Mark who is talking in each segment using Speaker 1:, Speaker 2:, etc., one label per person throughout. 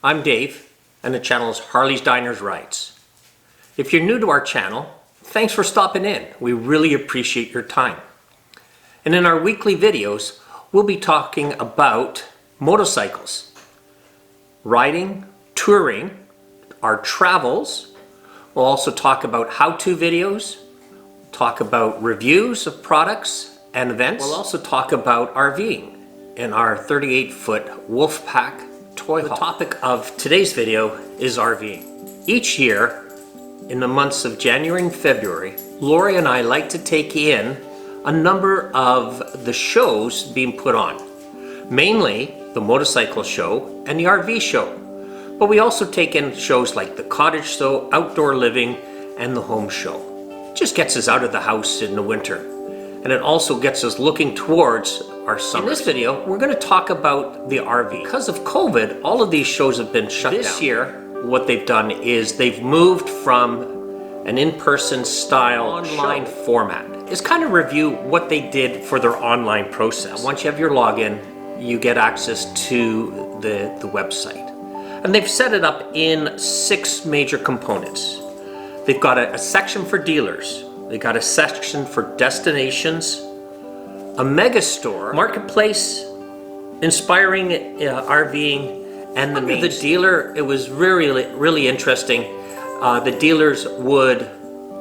Speaker 1: I'm Dave, and the channel is Harleys Diners Rides. If you're new to our channel, thanks for stopping in. We really appreciate your time. And in our weekly videos, we'll be talking about motorcycles, riding, touring, our travels. We'll also talk about how-to videos, talk about reviews of products and events. We'll also talk about RVing in our 38-foot Wolfpack toy haul. The topic of today's video is RVing. Each year, in the months of January and February, Lori and I like to take in a number of the shows being put on. Mainly the motorcycle show and the RV show. But we also take in shows like the cottage show, outdoor living, and the home show. It just gets us out of the house in the winter. And it also gets us looking towards our summer. In this video, we're going to talk about the RV. Because of COVID, all of these shows have been shut down. This year, what they've done is they've moved from an in-person style online format. It's kind of review what they did for their online process. Once you have your login, you get access to the website. And they've set it up in 6 major components. They've got a section for dealers. They've got a section for destinations, a mega store, marketplace, inspiring RVing, and the dealer. It was really interesting. The dealers would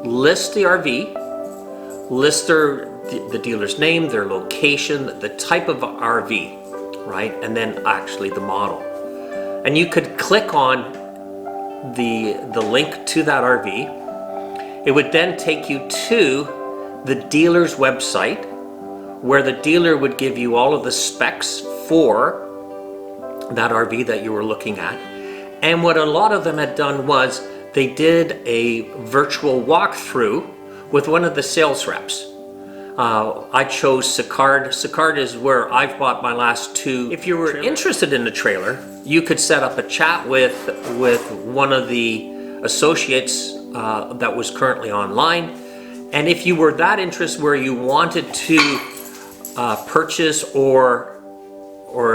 Speaker 1: list the RV, list the dealer's name, their location, the type of RV, right, and then actually the model. And you could click on the link to that RV. It would then take you to the dealer's website, where the dealer would give you all of the specs for that RV that you were looking at. And what a lot of them had done was they did a virtual walkthrough with one of the sales reps. I chose Sicard. Sicard is where I've bought my last 2. If you were interested in the trailer, you could set up a chat with one of the associates that was currently online. And if you were that interested where you wanted to purchase or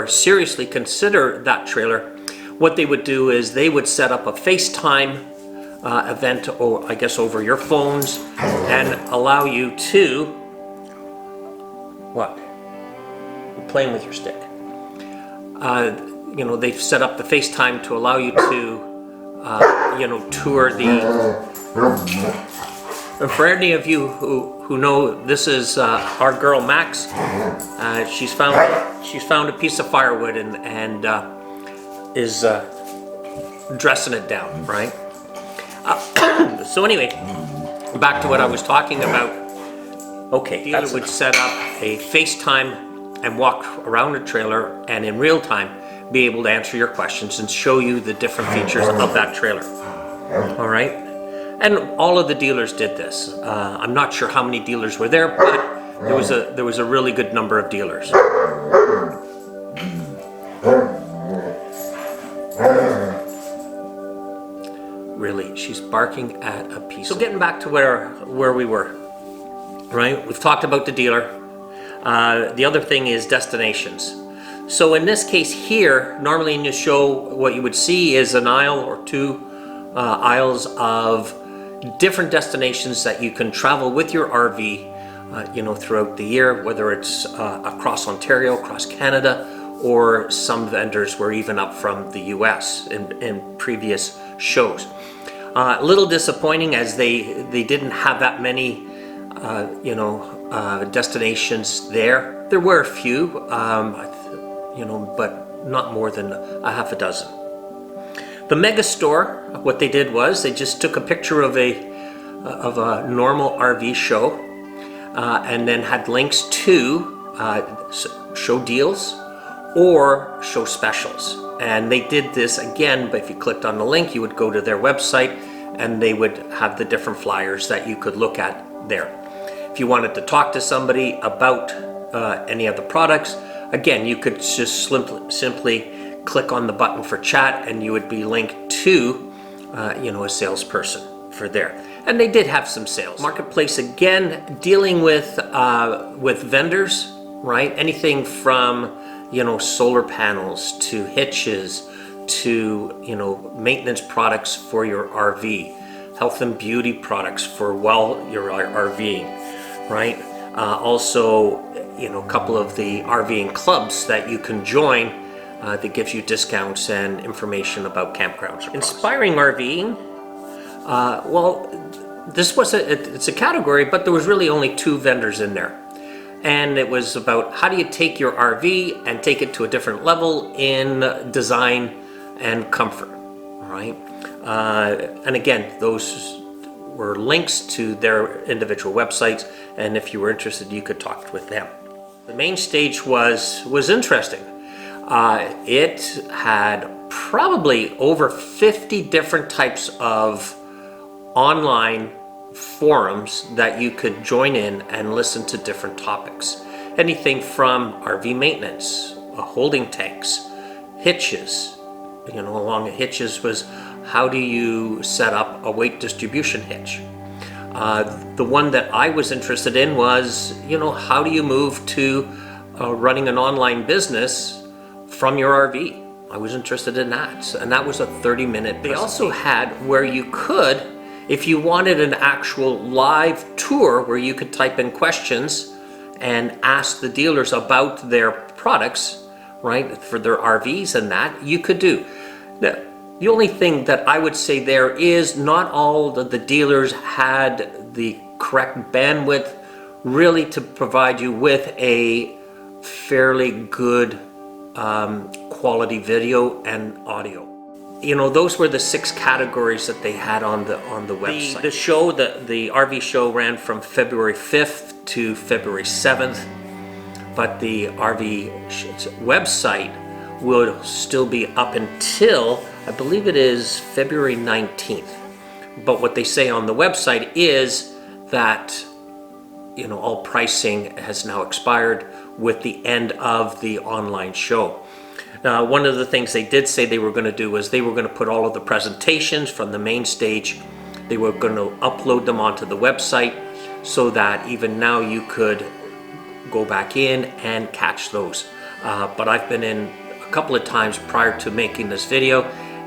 Speaker 1: seriously consider that trailer, what they would do is they would set up a FaceTime event, or I guess over your phones, and allow you to what? You're playing with your stick. They've set up the FaceTime to allow you to tour the. And for any of you who know, this is our girl Max. She's found a piece of firewood and is dressing it down, right? So anyway, back to what I was talking about. Okay, dealer would set up a FaceTime and walk around the trailer, and in real time be able to answer your questions and show you the different features of that trailer. All right, and all of the dealers did this. I'm not sure how many dealers were there, but there was a really good number of dealers. Really, she's barking at a piece. So getting back to where we were, right? We've talked about the dealer. The other thing is destinations. So in this case here, normally in the show, what you would see is an aisle or 2 aisles of different destinations that you can travel with your RV, throughout the year, whether it's across Ontario, across Canada, or some vendors were even up from the US in previous shows. A little disappointing as they didn't have that many, destinations there. There were a few, but not more than a half a dozen. The mega store, what they did was they just took a picture of a normal RV show, and then had links to show deals or show specials. And they did this again, but if you clicked on the link, you would go to their website and they would have the different flyers that you could look at there. If you wanted to talk to somebody about any of the products, again, you could just simply click on the button for chat and you would be linked to a salesperson for there. And they did have some sales. Marketplace, again, dealing with vendors, right? Anything from solar panels to hitches to, you know, maintenance products for your RV, health and beauty products for while you're RVing, right? Also, you know, a couple of the RVing clubs that you can join that gives you discounts and information about campgrounds. Inspiring RVing, well, this was it's a category, but there was really only 2 vendors in there. And it was about how do you take your RV and take it to a different level in design and comfort, all right? And again, those were links to their individual websites, and if you were interested, you could talk with them. The main stage was interesting. It had probably over 50 different types of online forums that you could join in and listen to different topics. Anything from RV maintenance, holding tanks, hitches. You know, along the hitches was how do you set up a weight distribution hitch. The one that I was interested in was, you know, how do you move to running an online business from your RV. I was interested in that, and that was a 30-minute. They also had where you could, if you wanted an actual live tour where you could type in questions and ask the dealers about their products, right, for their RVs and that, you could do. The only thing that I would say there is not all the dealers had the correct bandwidth really to provide you with a fairly good quality video and audio. You know, those were the 6 categories that they had on the website. The show, the RV show ran from February 5th to February 7th, but the RV website will still be up until, I believe it is February 19th. But what they say on the website is that, you know, all pricing has now expired with the end of the online show. Now, one of the things they did say they were going to do was they were going to put all of the presentations from the main stage, they were going to upload them onto the website so that even now you could go back in and catch those. But I've been in a couple of times prior to making this video,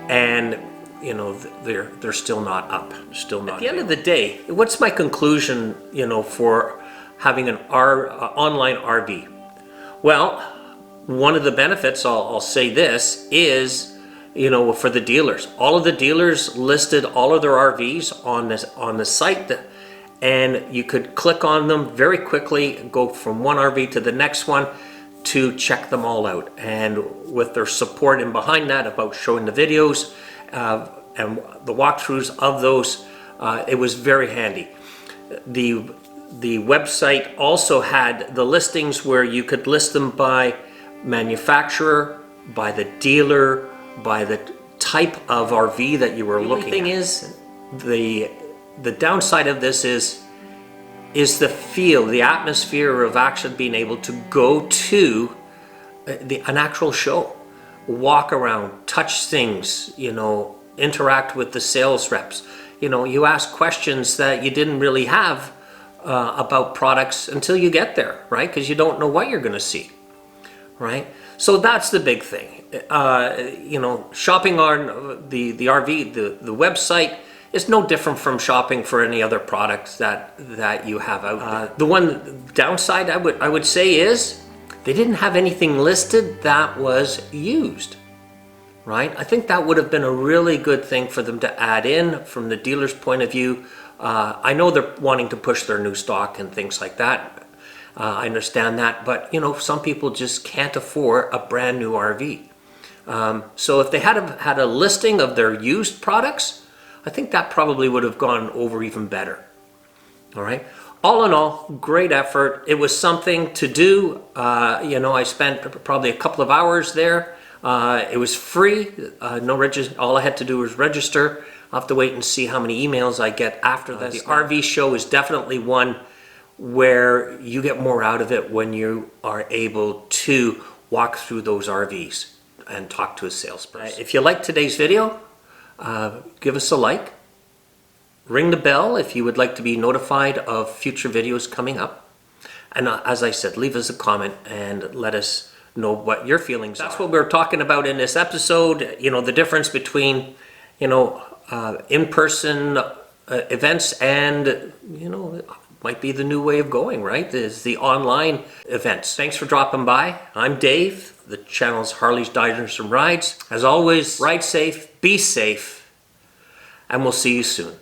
Speaker 1: and you know, they're still not up, still not. At the end of the day, what's my conclusion, you know, for having an online RV? Well, one of the benefits, I'll say this, is, you know, for the dealers. All of the dealers listed all of their RVs on the site, and you could click on them very quickly and go from one RV to the next one to check them all out. And with their support in behind that about showing the videos and the walkthroughs of those, it was very handy. The website also had the listings where you could list them by manufacturer, by the dealer, by the type of RV that you were looking at. The thing is, the downside of this is the feel, the atmosphere of actually being able to go to an actual show, walk around, touch things, you know, interact with the sales reps. You know, you ask questions that you didn't really have about products until you get there, right? Because you don't know what you're going to see. Right, so that's the big thing. You know, shopping on the RV, the website is no different from shopping for any other products that you have out there. The one downside I would say is they didn't have anything listed that was used. Right, I think that would have been a really good thing for them to add in from the dealer's point of view. I know they're wanting to push their new stock and things like that. I understand that, but you know, some people just can't afford a brand new RV. So if they had a listing of their used products, I think that probably would have gone over even better. All right. All in all, great effort. It was something to do. You know, I spent probably a couple of hours there. It was free. All I had to do was register. I'll have to wait and see how many emails I get after that. The RV show is definitely one where you get more out of it when you are able to walk through those RVs and talk to a salesperson. If you liked today's video, give us a like. Ring the bell if you would like to be notified of future videos coming up. And as I said, leave us a comment and let us know what your feelings are. That's what we're talking about in this episode, you know, the difference between, you know, in-person events and, you know, might be the new way of going, right? Is the online events. Thanks for dropping by. I'm Dave. The channel's Harleys Diners and Rides. As always, ride safe, be safe, and we'll see you soon.